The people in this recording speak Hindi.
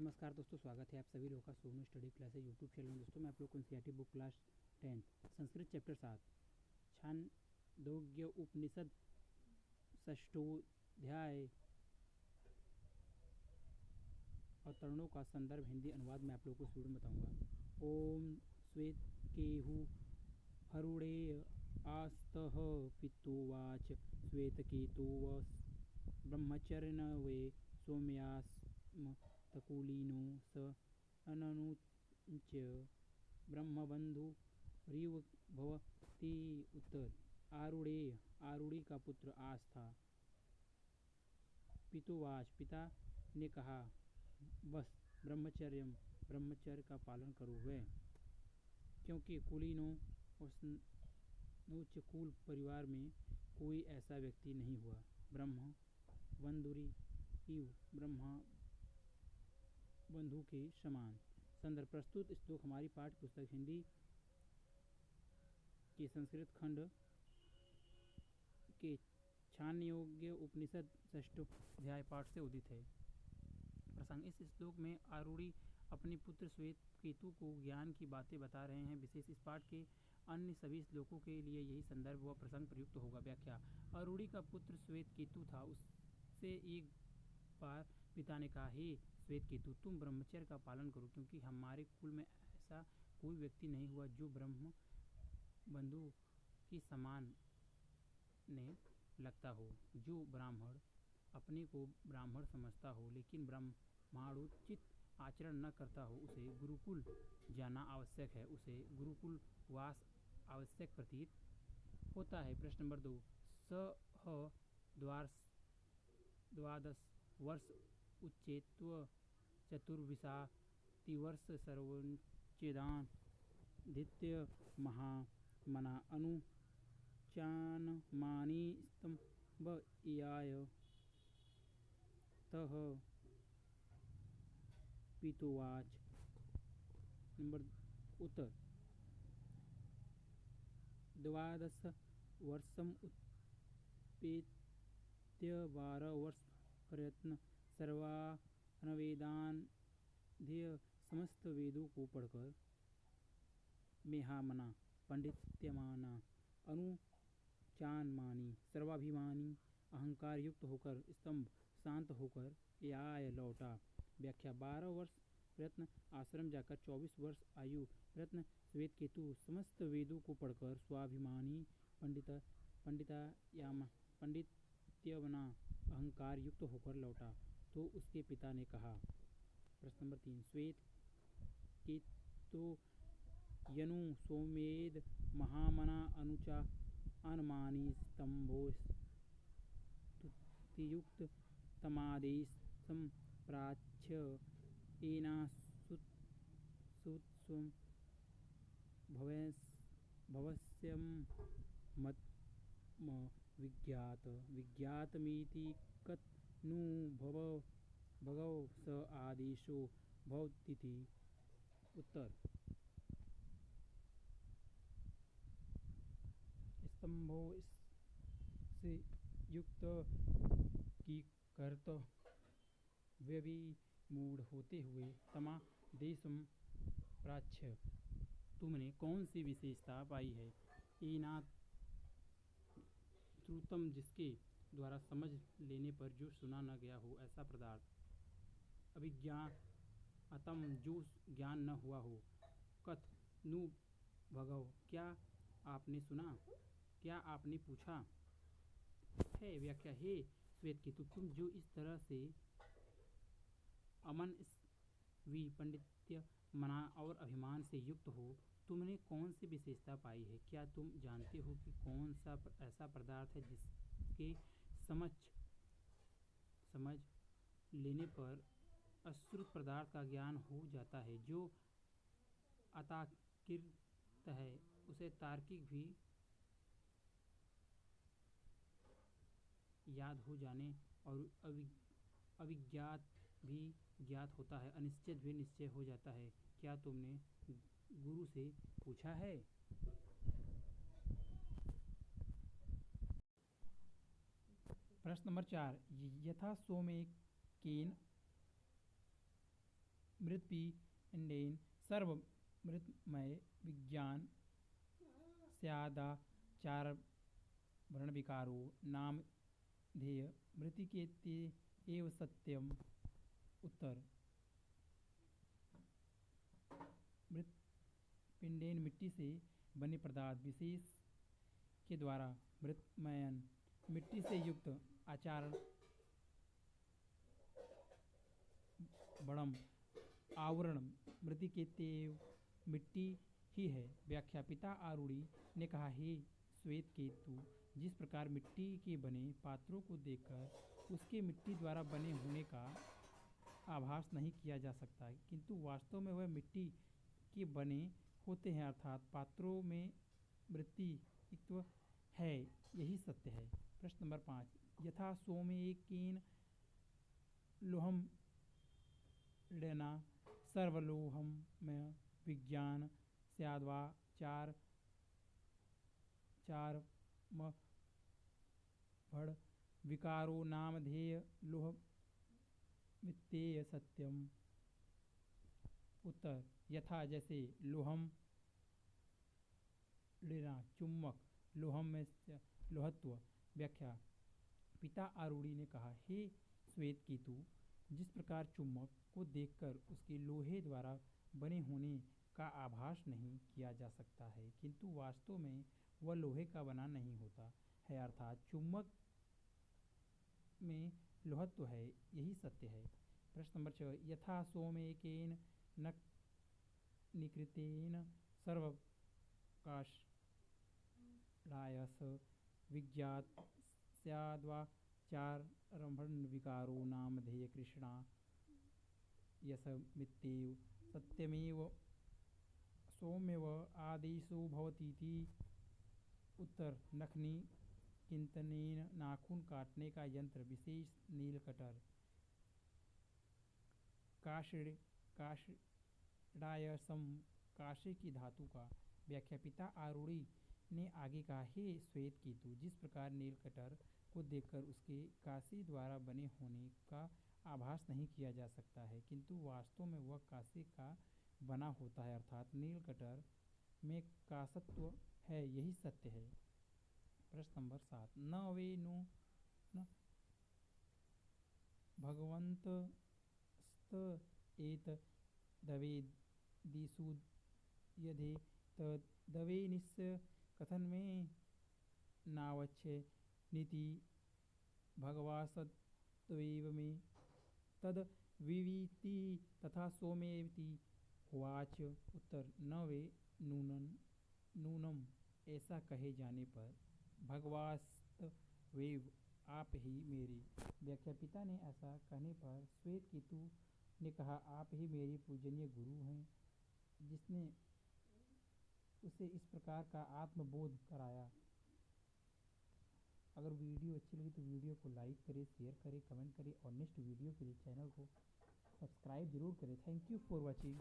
नमस्कार दोस्तों, स्वागत है आप सभी लोगों का Sonu study classes YouTube channel में। दोस्तों मैं आप लोग को NCERT book class 10 Sanskrit chapter 7 Chandogya Upanishad षष्ठोध्याय अवतरणों का संदर्भ हिंदी अनुवाद में आप लोगों को स्टूडेंट बताऊंगा। ओम श्वेत केहु हरुणेय आस्तः पितुवाच श्वेत केतुव ब्रह्मचर्यनवे सौम्यास्म तकुलीनो स अननुच ब्रह्मबंधु रीव भवती उत्तर। आरुणेय आरुणि का पुत्र आस था। पितुवाच पिता ने कहा, बस ब्रह्मचर्यम ब्रह्मचर्य का पालन करो हुए, क्योंकि कुलीनों उच्च कुल परिवार में कोई ऐसा व्यक्ति नहीं हुआ। ब्रह्म बंधुरी ब्रह्मा बंधु के समान। संदर्भ प्रस्तुत श्लोक हमारी पाठ्य पुस्तक हिंदी के संस्कृत खंड के छांदोग्य उपनिषद षष्ठोध्याय पाठ से उदित है। प्रसंग इस श्लोक में आरुणि अपने पुत्र श्वेत केतु को ज्ञान की बातें बता रहे हैं। विशेष इस पाठ के अन्य सभी श्लोकों के लिए यही संदर्भ व प्रसंग प्रयुक्त होगा। व्याख्या। आरुणि का पुत्र श्वेत केतु था। उससे एक बार पिता ने कहा, हे श्वेत केतु, तुम ब्रह्मचर्य का पालन करो, क्योंकि हमारे कुल में ऐसा कोई व्यक्ति नहीं हुआ जो ब्रह्म बंधु की समान ने लगता हो। जो ब्राह्मण अपने को ब्राह्मण समझता हो लेकिन ब्राह्मणोचित आचरण न करता हो, उसे गुरुकुल जाना आवश्यक है, उसे गुरुकुल वास आवश्यक प्रतीत होता है। प्रश्न नंबर 2। सह द्वादश वर्ष उच्चेत्व चतुर्विंशतिवर्ष सर्वोच्चेदान द्वितीय महामना अनुचानमानी स्तंभयाय तह पितुवाच। नंबर उत्तर। द्वादश वर्षम उत्पेत्य 12 वर्ष प्रयत्न सर्वानवेदाध्यय समस्त वेदों को पढ़कर मेहामना पंडित्यमाना अनुचानमानी सर्वाभिमानी अहंकार युक्त होकर स्तंभ शांत होकर आय लौटा। व्याख्या। 12 वर्ष प्रयत्न आश्रम जाकर 24 वर्ष आयु प्रयत्न श्वेत केतु समस्त वेदों को पढ़कर स्वाभिमानी पंडित्यवना अहंकार युक्त होकर लौटा तो उसके पिता ने कहा। प्रश्न नंबर 3। श्वेत केतो यनु सोमेद महामना अनुचा अनमानी स्तंभोस्तुतियुक्त तमादेश संप्राच्य एनासुत्स्वं भवस्यं मत विज्ञातमिति कथनु भगव स आदेशो भवतीति उत्तर। स्तंभों से युक्त की कर्तव्यविमूढ़ होते हुए तमादेशम प्राच्य तुमने कौन सी विशेषता पाई है। एनात् श्रुतम जिसके द्वारा समझ लेने पर जो सुना न गया हो ऐसा पदार्थ। अभिज्ञातम जो ज्ञान न हुआ हो। कथ नु भगव क्या आपने सुना, क्या आपने पूछा है। व्याख्या। हे श्वेत केतु, तुम जो इस तरह से अमन स्वी पंडित्य मना और अभिमान से युक्त हो, तुमने कौन सी विशेषता पाई है। क्या तुम जानते हो कि कौन सा ऐसा पदार्थ है जिसके समझ लेने पर अश्रुत पदार्थ का ज्ञान हो जाता है। जो अतार्किक है उसे तार्किक भी याद हो जाने और अविज्ञात भी ज्ञात होता है, अनिश्चित भी निश्चय हो जाता है। क्या तुमने गुरु से पूछा है। प्रश्न नंबर 4। यथा सोमेकेन मृत्पिण्डेन सर्वमृतमय विज्ञान स्यादाचारभरणविकारो नामधेय मृतिकेत्य एव सत्यम। उत्तर, मृतपिंडेन मिट्टी से बने पदार्थ विशेष के द्वारा मृतमयन मिट्टी से युक्त आचारण बड़म आवरण मृतिकेत्य मिट्टी ही है। व्याख्या। पिता आरूढ़ी ने कहा, हे श्वेत केतु, जिस प्रकार मिट्टी के बने पात्रों को देखकर उसके मिट्टी द्वारा बने होने का आभास नहीं किया जा सकता, किंतु वास्तव में वह मिट्टी के बने होते हैं, अर्थात पात्रों में मृतित्व है, यही सत्य है। प्रश्न नंबर 5, यथा सोमेकेन लोहम ऋणा सर्वलोहमय विज्ञान स्याद्वा चारमभड़ विकारो नामधेय लोहमित्येव सत्यम। उत्तर, यथा जैसे लोहम ऋणा चुम्बक, लोहम में लोहत्व। व्याख्या। पिता आरूढ़ी ने कहा, हे श्वेत केतु, जिस प्रकार चुम्बक को देखकर उसके लोहे द्वारा बने होने का आभास नहीं किया जा सकता है, किंतु वास्तव में वह लोहे का बना नहीं होता है, अर्थात चुम्बक में लोहत्व है, यही सत्य है। प्रश्न नंबर 6, यथा सोमेकेन निकृतेन सर्वकाशरायस विज्ञात स्याद्वा चारम्भणविकारो नामधेय कृष्णा यशमित्येव सत्यमेव सौम्यव आदेशो भवतीति। उत्तर, नखनी किंतनेन नाखून काटने का यंत्र, विशेष नील कटर। काष्ठायसम, कांसे की धातु का। व्याख्या। पिता आरूढ़ी ने आगे कहा, हे श्वेत केतु, जिस प्रकार नील कटर को देखकर उसके कांसे द्वारा बने होने का आभास नहीं किया जा सकता है, किंतु वास्तव में वह कांसे का बना होता है, अर्थात नील कटर में कांसत्व है, यही सत्य है। प्रश्न नंबर 7, न वे नु न भगवन्तस्त एत दवेदिषुद्यधे तदवेनिस्य कथन में नावच्छे नीति भगवासत्वेव में तद विवीति तथा सोमेति उवाच। उत्तर, न वे नूनम, ऐसा कहे जाने पर भगवास्तवेव, आप ही मेरे। व्याख्या। पिता ने ऐसा कहने पर श्वेत केतु ने कहा, आप ही मेरे पूजनीय गुरु हैं, जिसने उसे इस प्रकार का आत्मबोध कराया। अगर वीडियो अच्छी लगी तो वीडियो को लाइक करें, शेयर करें, कमेंट करें और नेक्स्ट वीडियो के लिए चैनल को सब्सक्राइब जरूर करें। Thank you for watching.